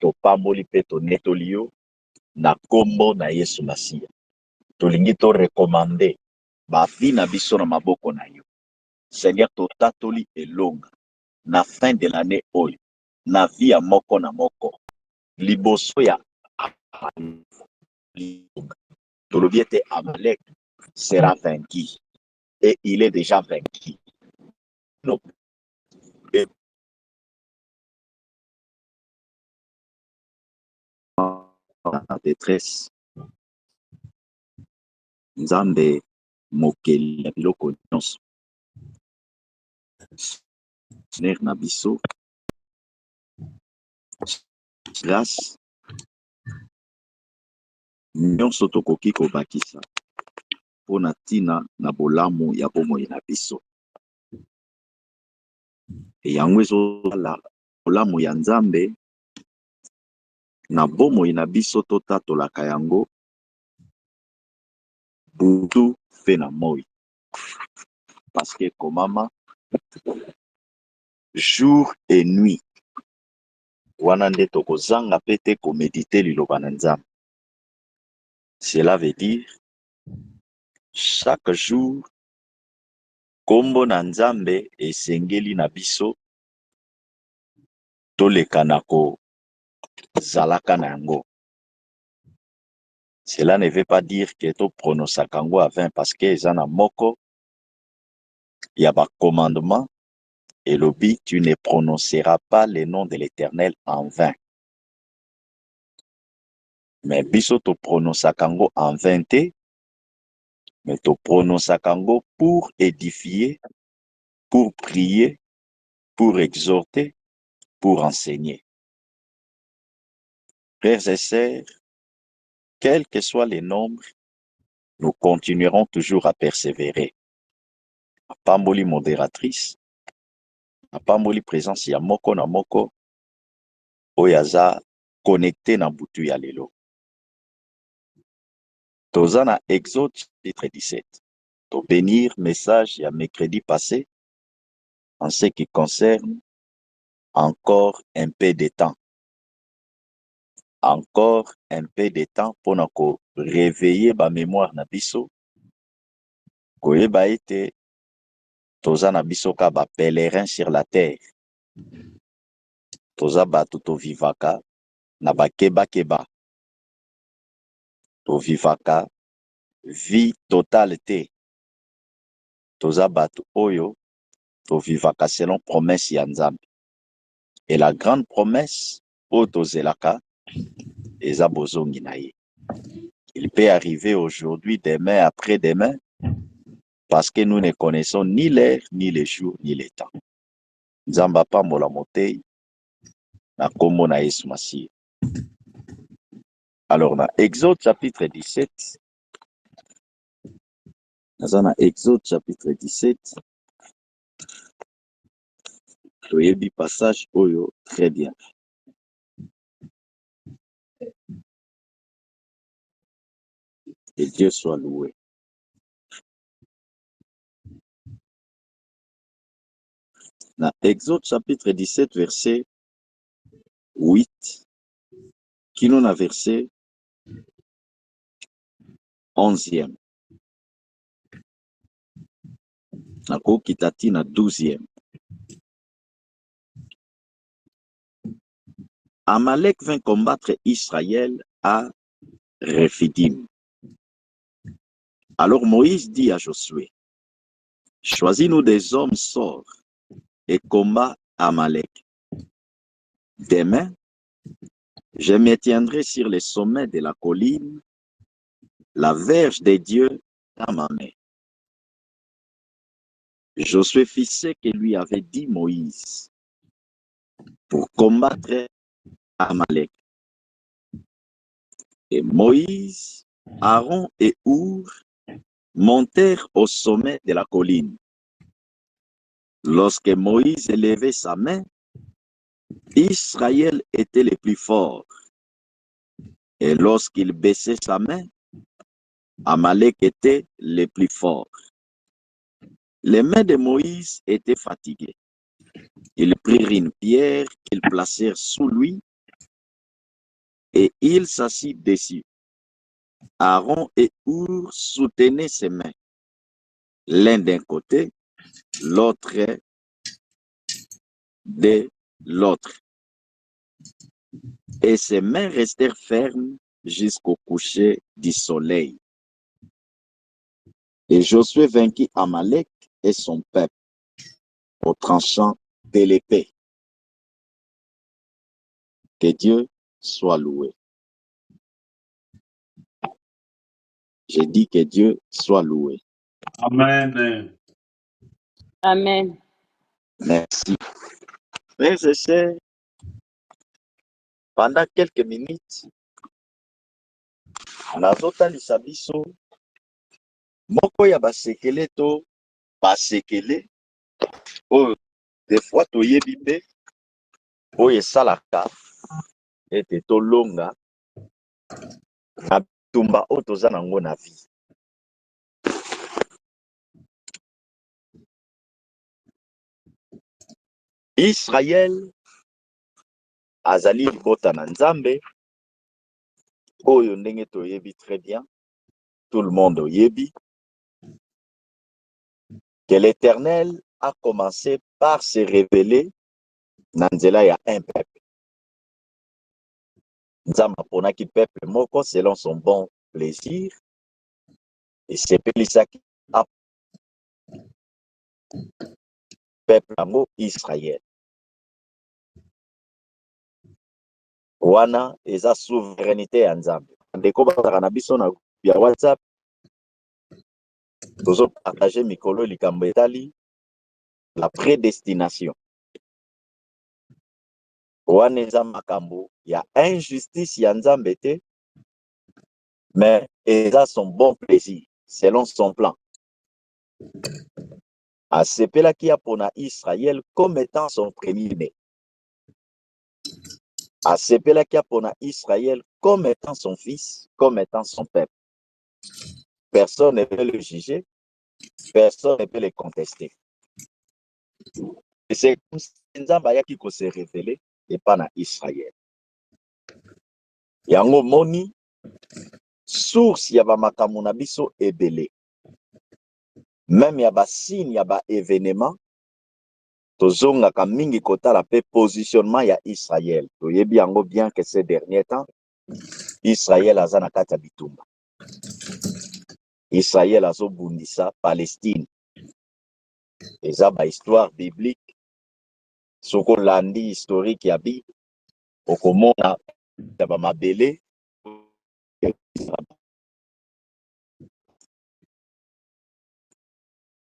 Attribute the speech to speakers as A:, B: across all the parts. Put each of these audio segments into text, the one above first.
A: topamboli mpe tonetoli yo na kombo na Yesu Masiya. Tolingi to recommande bavi na biso na maboko na yo. Seigneur, totatoli elonga na fin de l'année oyo, na vie ya moko na moko, liboso ya tolobi ete Amalek sera vaincu et il est déjà vaincu. Donc, en détresse, Nzambe mokeli ya biloko nyonso, Seigneur na biso, grâce nyonso tokoki kobakisa mpona ntina na bolamu ya bomoi na biso. Yango ezala bolamu ya Nzambe na bomoi na biso totatolaka yango butu mpe na moi. Parce que komama jour et nuit wana nde tokozanga mpe te komedite liloba na Nzambe. Cela veut dire chaque jour kombo na Nzambe esengeli na biso toleka na kozalaka na yango. Cela ne veut pas dire que to pronosaka yango à 20 parce que eza na moko ya ba commandement elobi tu ne prononceras pas le nom de l'Éternel en vain. Mais biso to pronosaka yango en vain te, mais to pronosaka yango pour édifier, pour prier, pour exhorter, pour enseigner. Frères et sœurs, quel que soit le nombre, nous continuerons toujours à persévérer. Apamboli modératrice, apamboli présence ya moko na moko, oyaza connecté na butu ya lelo. Toza na Exode chapitre 17. To bénir message ya mercredi passé en ce qui concerne encore un peu de temps. Encore un peu de temps pour nous réveiller ba mémoire na biso. Koyeba ete toza na biso ka ba pèlerin sur la terre. Toza batu to vivaka na ba keba keba. To vivaka vie totale te. Toza batu oyo to vivaka selon promesse ya Nzambe. Et la grande promesse o tozelaka eza bozongi na ye. Il peut arriver aujourd'hui, demain, après-demain, parce que nous ne connaissons ni l'heure, ni les jours, ni les temps. Nzamba pambola motei na kombo na Yesu Masiya. Alors, dans Exode chapitre 17, dans Exode chapitre 17, toyebi passage oyo très bien. Et Dieu soit loué. Dans Exode chapitre 17, verset 8, qui nous a verset 11e. Nako kitati na 12e. Amalek vint combattre Israël à Rephidim. Alors Moïse dit à Josué, choisis-nous des hommes sorts et combat Amalek. Demain, je me tiendrai sur le sommet de la colline, la verge des dieux dans ma main. Josué fit ce que lui avait dit Moïse pour combattre Amalek. Et Moïse, Aaron et Our montèrent au sommet de la colline. Lorsque Moïse élevait sa main, Israël était le plus fort. Et lorsqu'il baissait sa main, Amalek était le plus fort. Les mains de Moïse étaient fatiguées. Ils prirent une pierre qu'ils placèrent sous lui Et il s'assit dessus. Aaron et Hur soutenaient ses mains, l'un d'un côté, l'autre de l'autre. Et ses mains restèrent fermes jusqu'au coucher du soleil. Et Josué vainquit Amalek et son peuple au tranchant de l'épée. Que Dieu soit loué. J'ai dit que Dieu soit loué.
B: Amen.
C: Amen.
A: Merci. Frères et sœurs, pendant quelques minutes, nazotalisa biso moko ya basekele to basekele oyo des fois toyebi mpe oyo esalaka ete tolonga na bitumba oyo toza nango na vie. Israel azali libota na Nzambe oyo ndenge toyebi très bien, tout le monde oyebi que l'Éternel a commencé par se révéler na nzela ya un peuple. Nzambe aponaki peuple moko selon son bon plaisir esepelisaki peuple yango Israel. Wana eza souveraineté ya Nzambe. Ndeko bazaka na biso na ya WhatsApp tozo partager mikolo likambo etali la prédestination. Wana eza makambo ya injustice ya Nzambe te, mais eza son bon plaisir selon son plan. Asepelaki apona Israël comme étant son premier-né. Asepelaki apona Israël comme étant son fils, comme étant son peuple. Personne ne peut le juger, personne ne peut le contester. Et c'est comme si Nzambe ayaki ko se révéler et pas na Israël. Yango moni source ya ba makambo na biso ebele. Même ya ba signe ya ba événement tozongaka mingi kotala pe positionnement ya Israël. Toyebi yango bien que ces derniers temps Israël aza na kati ya bitumba. Israël azobundisa Palestine. Eza ba histoire biblique. Soko landi historique ya Bible okomona ya ba mabele.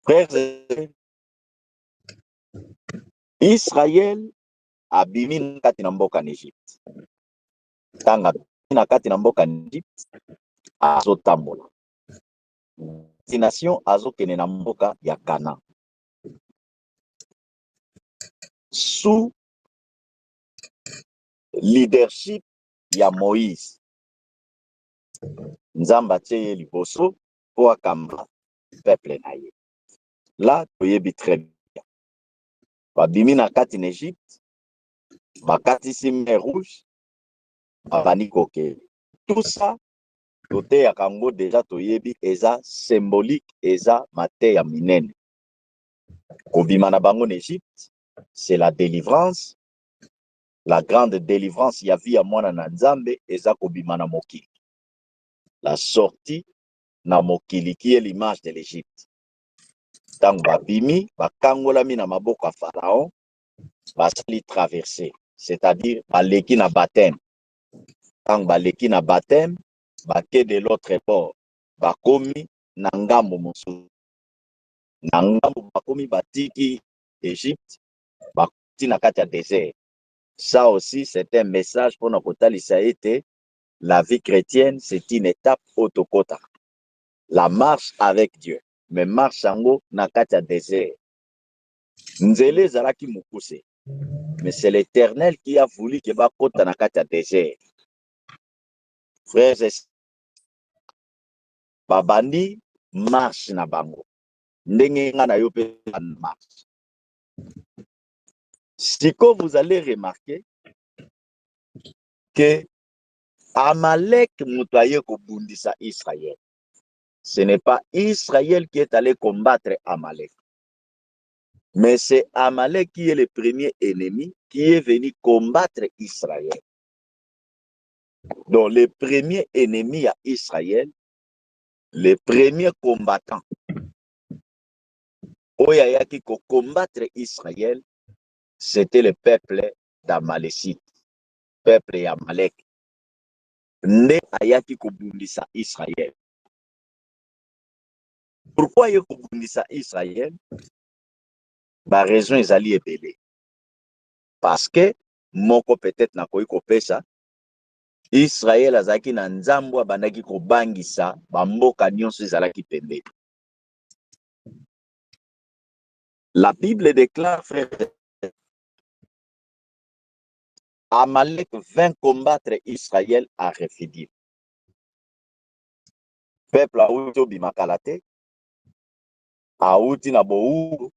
A: Frères, Israël abimi na kati na mboka na Egypte. Tanga na kati na mboka na Egypte azotambola. Destination azokene na mboka ya Canaan. Sous leadership ya Moïse. Nzambe atie ye liboso po akamba peuple na ye. Là, toyebi très bien. Babimi na kati na Egypte, bakatisi mer rouge, babani kokele. Tout ça, tote ya kango déjà toyebi eza symbolique, eza mateya minene. Kobima na bango na Egypte, c'est la délivrance. La grande délivrance ya vie ya mwana na Nzambe eza kobima na mokili. La sortie na mokili qui est l'image de l'Égypte. Tango babimi, bakangolami na maboko ya Pharaon, basali traverser, c'est-à-dire baleki na baptême. Tango baleki na baptême, bake de l'autre bord, bakomi na ngambo mosusu. Na ngambo bakomi batiki Égypte, bakoti na kati ya désert. Ça aussi, c'est un message pour notre kotalisa ete la vie chrétienne, c'est une étape autokota. La marche avec Dieu, mais marche yango na kati ya désert. Nzele ezalaki mukuse, mais c'est l'Éternel qui a voulu que bakota na kati ya désert. Frères et sœurs, babandi marche na bango. Ndenge nga na yo pe marche. Siko vous allez remarquer que Amalek Moutaye Kobundisa Israël. Ce n'est pas Israël qui est allé combattre Amalek. Mais c'est Amalek qui est le premier ennemi qui est venu combattre Israël. Donc, le premier ennemi à Israël, le premier combattant, qui combattre Israël, c'était le peuple d'Amalécite, peuple d'Amalek. Né ayaki kobundisa Israël. Pourquoi il kobundisa Israël? La raison est allée ébélée. Parce que, moko peut-être na koyi kopesa, Israël azaki na nzambo bandaki kobangisa bamboka nyonso ezalaki pembeni. La Bible déclare, frère, Amalek vint combattre Israël à Rephidim. Peuple a outi obimakalate, a outi na bouru,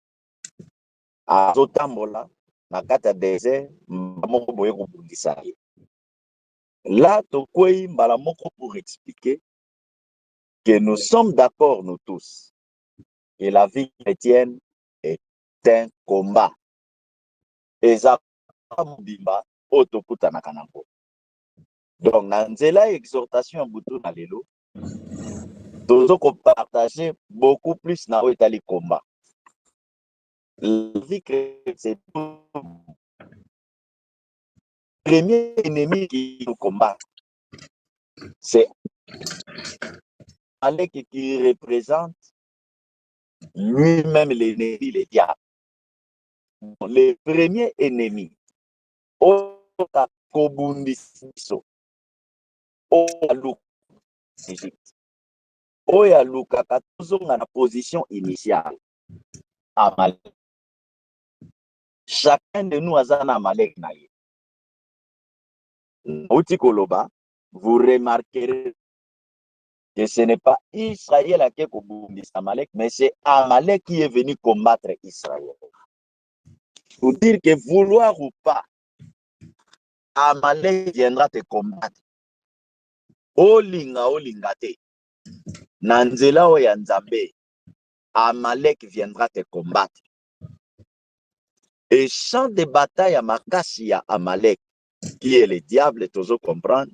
A: a zotambola, na kata désert, moko boye kobundisa ye. Là, tokwei mbala moko pour expliquer que nous sommes d'accord, nous tous, que la vie chrétienne est un combat. Eza mobimba otokutanaka nango. Donc, na nzela exhortation butu na lelo, tozo ko partager beaucoup plus na etali combat. La vie chrétienne, c'est le premier ennemi qui nous combat. C'est Amalek qui représente lui-même l'ennemi, le diable. Le premier ennemi, Oka Kobundiso, Oyaluka Égypte, Oyaluka Katuzonga na position initiale. Amalek. Chacun de nous a un Amalek naïe. Outi Koloba, vous remarquerez que ce n'est pas Israël qui a combattu Amalek, mais c'est Amalek qui est venu combattre Israël. Pour dire que vouloir ou pas, Amalek viendra te combattre. Olinga olingate. Nanzela oya nzambe. Amalek viendra te combattre. Et champ de bataille à makasi ya Amalek, qui est le diable, tozo comprendre,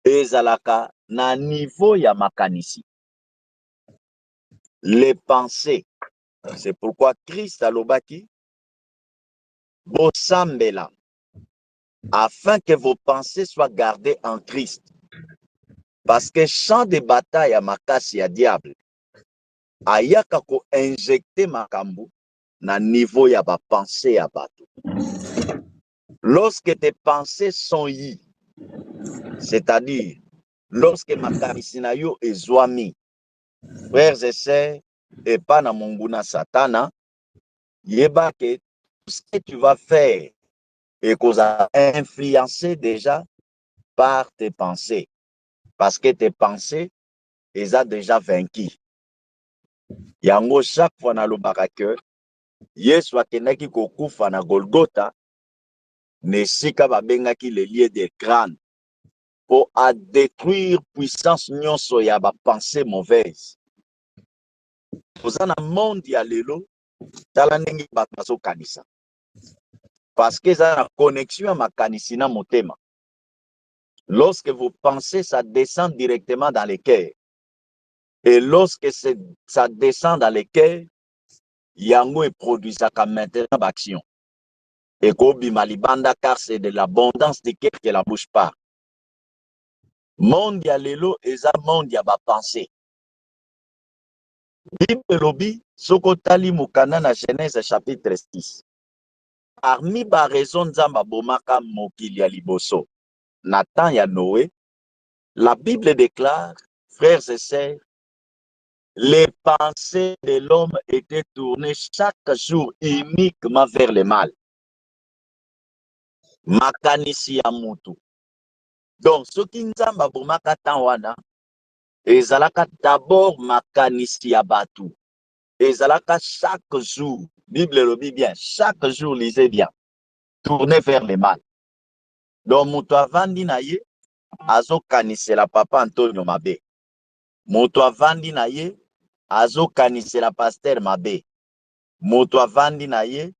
A: ezalaka na niveau ya makanisi. Les pensées. C'est pourquoi Christ a lobaki, bosambela, afin que vos pensées soient gardées en Christ. Parce que champ de bataille à makasi ya diable, ayaka ko injecter makambu na niveau ya ba pensée ya bato. Lorsque tes pensées sont yi, c'est-à-dire lorsque makanisi na yo ezwami, frères et sœurs, et pas na monguna satana, yeba que tout ce que tu vas faire et qu'on a influencé déjà par tes pensées. Parce que tes pensées, elles ont déjà vaincu. Yango chaque fois na lobaka que Yesu akendaki kokufa na Golgotha, nesika babengaki le lieu de crâne pour à détruire puissance nyonso ya ba pensée mauvaise. Toza na monde ya lelo tala ndenge bato bazokanisa. Parce que ça a la connexion à makanisi na motema. Lorsque vous pensez, ça descend directement dans le cœur. Et lorsque ça descend dans le cœur, yango est produit ça comme maintenant d'action. Et kobi malibanda car c'est de l'abondance de cœur que la bouche parle. Monde ya lelo eza monde ya ba pensée. Bible lobi soko tali mukana na Genèse chapitre 6. Parmi ba raison nzamba bomaka mokili ya liboso. Nathan ya Noé, la Bible déclare, frères et sœurs, les pensées de l'homme étaient tournées chaque jour uniquement vers le mal. Makanisi ya mutu. Donc, ce qui nzamba bomaka tanwana, ezalaka d'abord makanisi ya batu. Ezalaka chaque jour, Bible le dit bien, chaque jour, lisez bien, tourner vers le mal. Donc, mutu avandi na ye, azokanisela papa Antonio mabe. Moto avandi na ye azokanisela pasteur mabe. Moto avandi na ye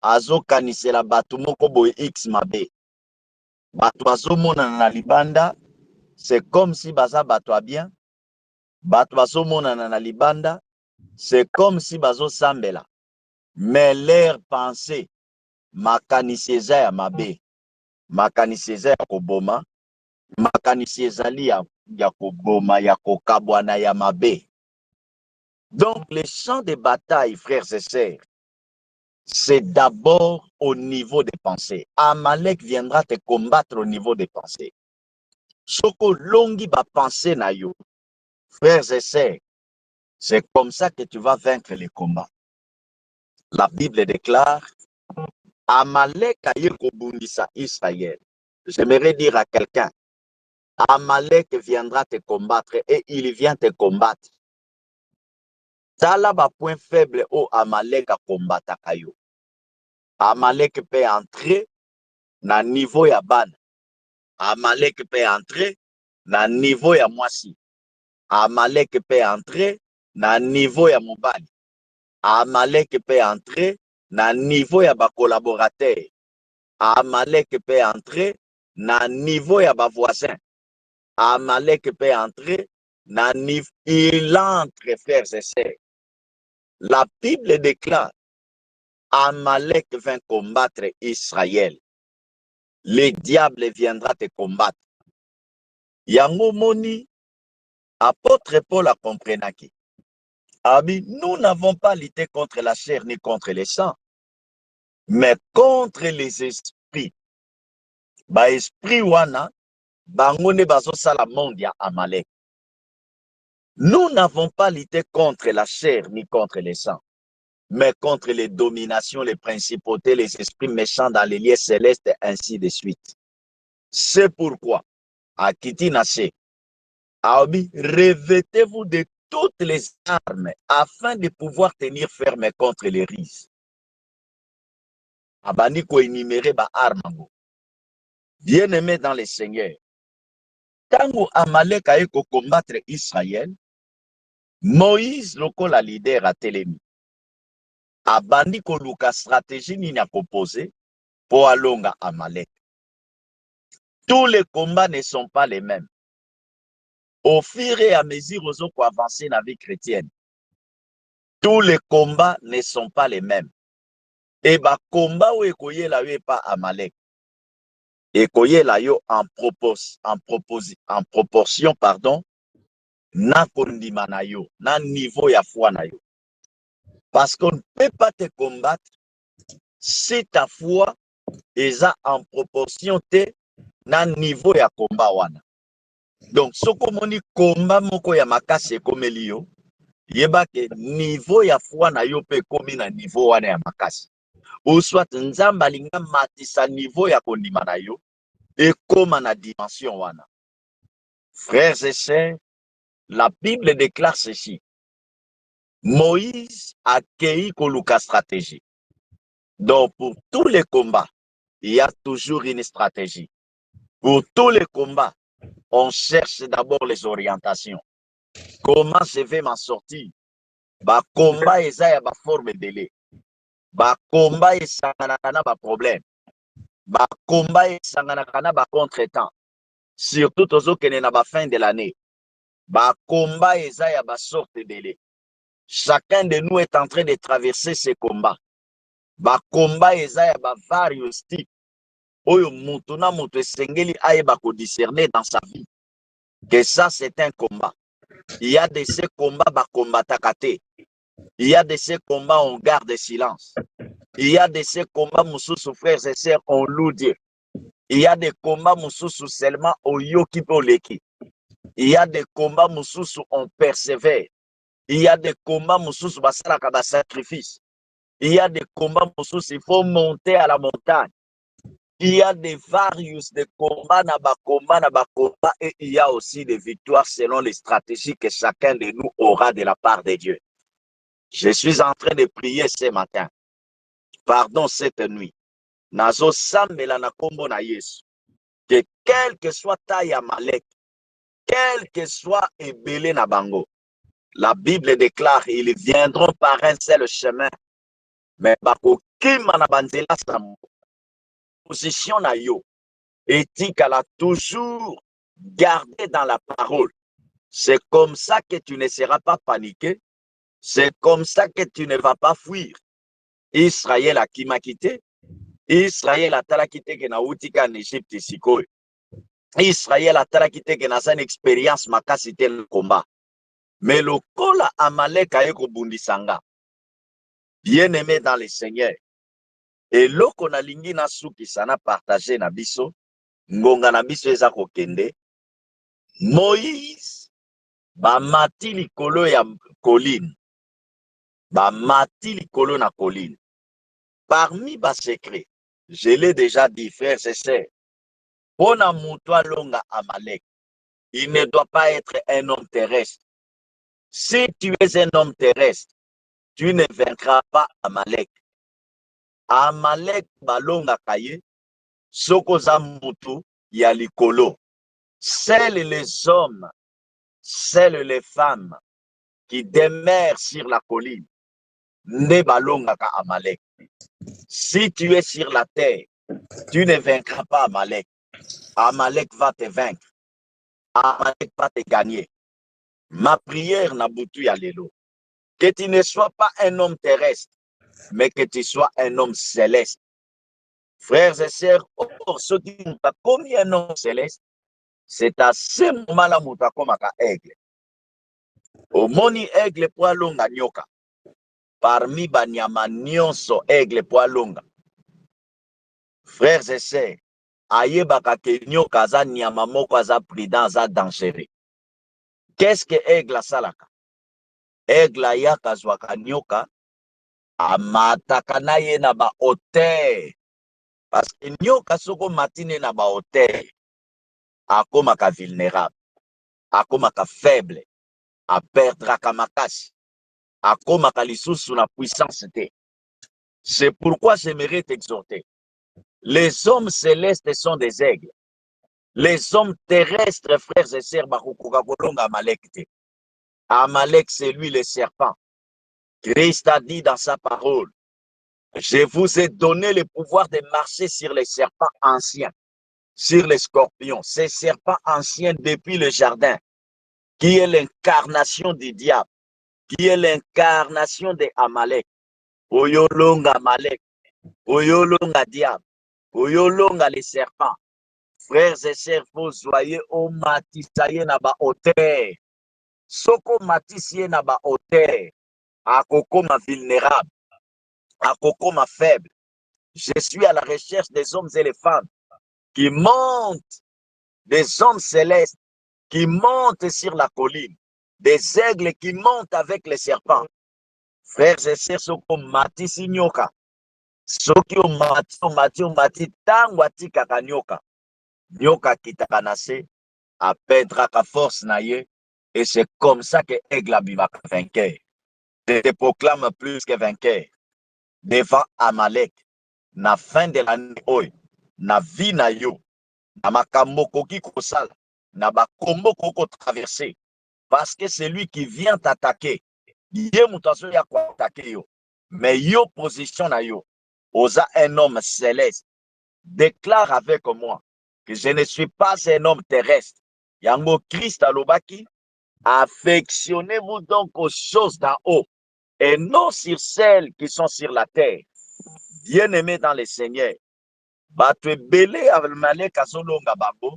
A: azokanisela bato moko boye X mabe. Bato bazomonana na libanda, c'est comme si baza bato a bien. Bato bazomonana na libanda, c'est comme si bazosambela. Mais leur pensée, makanisi eza ya mabe, makanisi eza ya koboma, makanisi ezali ya koboma, ya kokabwana ya mabe. Donc les champs de bataille, frères et sœurs, c'est d'abord au niveau des pensées. Amalek viendra te combattre au niveau des pensées. Soko longi ba pensée na yo, frères et sœurs, c'est comme ça que tu vas vaincre les combats. La Bible déclare, Amalek a ye kobundisa Israël. J'aimerais dire à quelqu'un, Amalek viendra te combattre et il vient te combattre. Tala ba point faible au Amalek a combattre kayo. Amalek peut entrer na niveau ya ban. Amalek peut entrer na niveau ya mwasi. Amalek peut entrer na niveau ya mobali. Amalek peut entrer na niveau ya ba collaborateur. Amalek peut entrer na niveau ya ba voisin. Amalek peut entrer na niveau. Il entre, frères et sœurs. La Bible déclare, Amalek vint combattre Israël. Le diable viendra te combattre. Yango moni, apôtre Paul a compris. Abi, nous n'avons pas lutté contre la chair ni contre les sangs, mais contre les esprits. Ba esprit wana, bangone bazo sala monde ya Amalek. Nous n'avons pas lutté contre la chair ni contre les sangs, mais contre les dominations, les principautés, les esprits méchants dans les lieux célestes, ainsi de suite. C'est pourquoi, à Kitinaché, Aobi, revêtez-vous de toutes les armes afin de pouvoir tenir ferme contre les risques. Abani ko énumérer ba armes. Bien-aimé dans le Seigneur, tango Amalek a ko combattre Israël, Moïse, lokola leader a telemi. Abandi ko luka stratégie ni na composé pour alonga Amalek. Tous les combats ne sont pas les mêmes. Au fur et à mesure aux autres avancer dans la vie chrétienne, tous les combats ne sont pas les mêmes. Et bah combat où ekoye la yo pas Amalek. Ekoye la yo en proportion, pardon, na kondima na yo, na niveau ya foi na yo. Parce qu'on ne peut pas te combattre si ta foi est en proportion te na niveau ya combat wana. Donc, soko moni combat moko ya makasi ekomeli yo, yeba ke niveau ya foi na yo pe komi na niveau wana ya makasi. Ou soit nzamba linga matisa niveau ya kondima na yo, ekoma na dimension wana. Frères et sœurs, la Bible déclare ceci. Moïse a accueilli koluka stratégie. Donc, pour tous les combats, il y a toujours une stratégie. Pour tous les combats, on cherche d'abord les orientations. Comment je vais m'en sortir? Ba combat eza ya ba forme délai. Ba combat esanganaka na ba problème. Ba combat esanganaka na ba contre-temps. Surtout tozokende na ba fin de l'année. Ba combat eza ya ba sorte délai. Chacun de nous est en train de traverser ces combats. Ba combat eza ya ba various types. Oyo mutu na mutu esengeli ayeba ko discerner dans sa vie. Que ça c'est un combat. Il y a de ces combats ba combataka te. Il y a de ces combats on garde silence. Il y a de ces combats mususu frères et sœurs on loue Dieu. Il y a des combats mususu seulement on yoki po leki. Il y a des combats mususu on persévère. Il y a des combats mususu basalaka ba sacrifice. Il y a des combats mususu il faut monter à la montagne. Il y a des various de combats na ba combat et il y a aussi des victoires selon les stratégies que chacun de nous aura de la part de Dieu. Je suis en train de prier ce matin. Pardon cette nuit. Nazo sambela na kombo na Yesu. que quel que soit taille Amalek, quel que soit Ebélé Nabango, la Bible déclare, ils viendront par un seul chemin, mais bakokima na banzela samo. Position na yo, éthique, elle a toujours gardé dans la parole. C'est comme ça que tu ne seras pas paniqué. C'est comme ça que tu ne vas pas fuir. Israël a qui m'a quitté. Israël a tala quitté que na utika en Égypte sikoy. Israël a tala quitté que na une expérience makasité le combat. Mais le kola Amalek a eko bundisanga. Bien aimé dans le Seigneur. Et loko na lingi na suki sana partagé na biso. Ngonga na biso eza kokende. Moïse bamati likolo ya colline. Bamati likolo na colline. Parmi bas secrets, je l'ai déjà dit, frères et sœurs, pona mutua longa Amalek, il ne doit pas être un homme terrestre. Si tu es un homme terrestre, tu ne vaincras pas Amalek. Amalek balonga kaye, soko za mutu ya likolo. Seuls les hommes, seules les femmes qui demeurent sur la colline, ne balonga ka Amalek. Si tu es sur la terre, tu ne vaincras pas Amalek. Amalek va te vaincre. Amalek va te gagner. Ma prière n'a boutu ya lelo. Que tu ne sois pas un homme terrestre, mais que tu sois un homme céleste. Frères et sœurs, ceux qui n'ont pas commis un homme céleste, c'est à ce moment-là que tu as comme un aigle. Au moni aigle pour longa nyoka. Parmi banyama nyonso aigle pour longa. Frères et sœurs, ayebaka ke nyoka za nyama moko aza prudent, aza dangereux. Qu'est-ce que aigle asalaka? Aigle ayaka zwaka nyoka amataka na ye na ba hauteur. Parce que nyoka soko matine na ba hauteur, akomaka vulnérable, akomaka faible, aperdraka makasi, akomaka lisusu na puissance te. C'est pourquoi j'aimerais t'exhorter. Les hommes célestes sont des aigles. Les hommes terrestres, frères et sœurs, bakokoka kolonga Amalek te. Amalek, c'est lui le serpent. Christ a dit dans sa parole, je vous ai donné le pouvoir de marcher sur les serpents anciens, sur les scorpions, ces serpents anciens depuis le jardin, qui est l'incarnation du diable, qui est l'incarnation de Amalek. Oyolonga Amalek, oyolonga diable, oyolonga les serpents. Frères et sœurs, vous soyez au matisaye na ba hauteur. Soko matisiye na ba hauteur, akokoma vulnérable, akokoma faible. Je suis à la recherche des hommes et les femmes qui montent, des hommes célestes qui montent sur la colline, des aigles qui montent avec les serpents. Frères et sœurs, soko matisi nyoka, soki omati tango atikaka nyoka, nyoka kitaka na se, apedraka force na ye, et c'est comme ça que aigle abimaka vainqueur. Je te proclame plus que vainqueur devant Amalek. Na fin de l'année oyo, na vie na yo, na makambo koki kosala, na bakombo koko traverser, parce que c'est lui qui vient t'attaquer. Ye mutaso ya kwa attaquer yo. Mais yo position na yo, osa un homme céleste. Déclare avec moi que je ne suis pas un homme terrestre. Yango Christ alobaki, affectionnez-vous donc aux choses d'en haut et non sur celles qui sont sur la terre. Bien-aimé dans le Seigneur, bato belé avec Amalek azolonga bango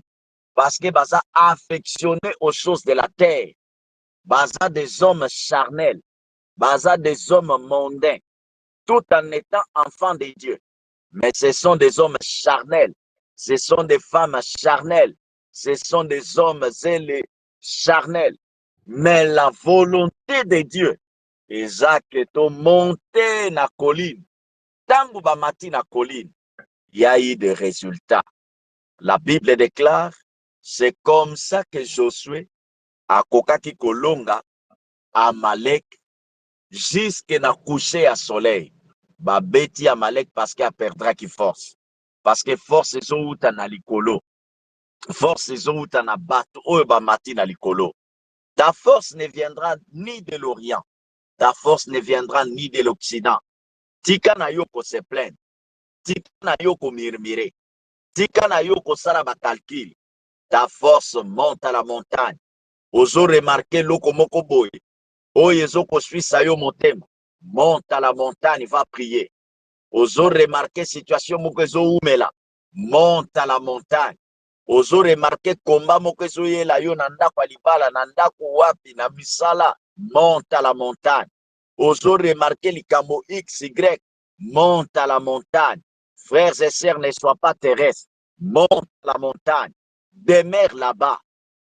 A: parce que baza affectionné aux choses de la terre. Baza des hommes charnels, baza des hommes mondains, tout en étant enfants de Dieu. Mais ce sont des hommes charnels, ce sont des femmes charnelles, ce sont des hommes zélés charnels. Mais la volonté de Dieu, Isaac est monté na colline. Tango bamati na colline, il y a eu des résultats. La Bible déclare, c'est comme ça que Josué a kokaki kolonga Amalek jusque na coucher à soleil. Ba beti Amalek parce qu'il perdra qui force. Parce que force est outa na likolo. Force ezouta na bato oyo bamati na likolo. Ta force ne viendra ni de l'Orient. Ta force ne viendra ni de l'Occident. Tika na yo ko se plaindre. Tika na yo ko murmurer. Tika na yo ko sala ba calcul. Ta force monte à la montagne. Ozo remarquer loko moko boye. Oyo ezo ko suisa yo motema. Monte à la montagne, va prier. Ozo remarquer situation moko ezo umela. Monte à la montagne. Ozo remarquer combat moko ezo yela yo na ndako ya libala, na ndako wapi, na misala. Monte à la montagne. Ozo remarquer likambo X, Y. Monte à la montagne. Frères et sœurs, ne soient pas terrestres. Monte à la montagne. Demeure là-bas.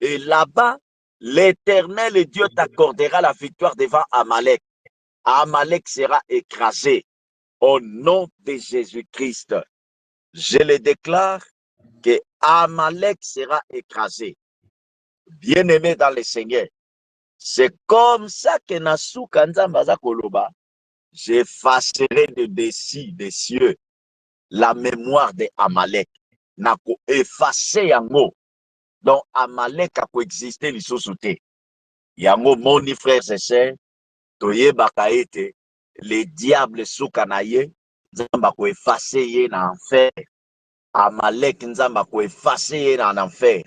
A: Et là-bas, l'Éternel et Dieu t'accordera la victoire devant Amalek. Amalek sera écrasé. Au nom de Jésus-Christ, je le déclare que Amalek sera écrasé. Bien-aimé dans le Seigneur, c'est comme ça que Nasuka Nzambaza Koloba, j'effacerai de dessus des cieux la mémoire de Amalek. Nako effacer yango. Donc Amalek a coexisté lisusu te. Yango moni frères et sœurs, toyebaka ete le diable suka na ye, Nzamba ko effacer ye na enfer. Amalek Nzamba ko effacer ye na enfer.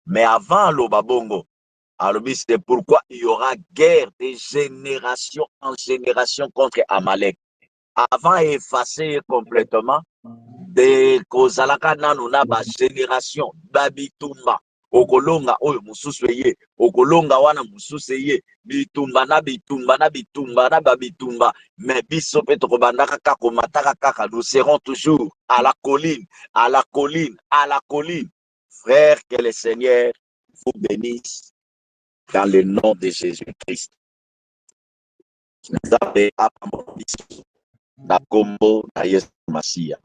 A: Mais avant le babongo, alors c'est pourquoi il y aura guerre de génération en génération contre Amalek. Avant effacer complètement, de kozalaka nanu na ba génération babitumba okolonga oyo mususu ye okolonga wana mususu ye bitumba na bitumba na bitumba na babitumba, mais biso pe tokobandaka kaka komataka kaka, nous serons toujours à la colline, à la colline, à la colline. Frère, que le Seigneur vous bénisse dans le nom de Jésus-Christ. Nzambe apambola biso na kombo na Yesu Masiya.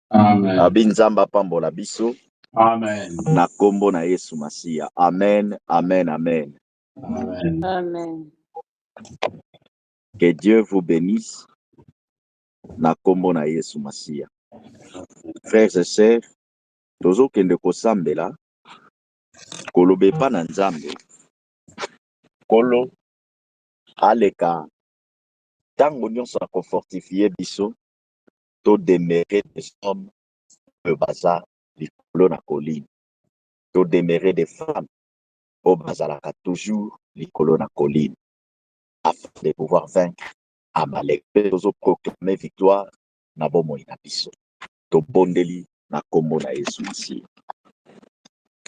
B: Amen.
A: Abi Nzamba pambola biso
B: Amen.
A: na kombo na Yesu Masiya. Amen, amen, amen.
B: Amen.
C: Amen.
A: Que Dieu vous bénisse na kombo na Yesu Masiya. Frères et sœurs, tozo kende kosambela kolobe pa na Nzambe. Kolo aleka tango nyonso akofortifie biso to demeurer des hommes oyo baza likolo na colline. To demeurer des femmes oyo bazalaka toujours likolo na colline, afin de pouvoir vaincre Amalek. Tozo proclamer victoire na bomoi na biso. To bondeli na kombo na Yesu Masiya.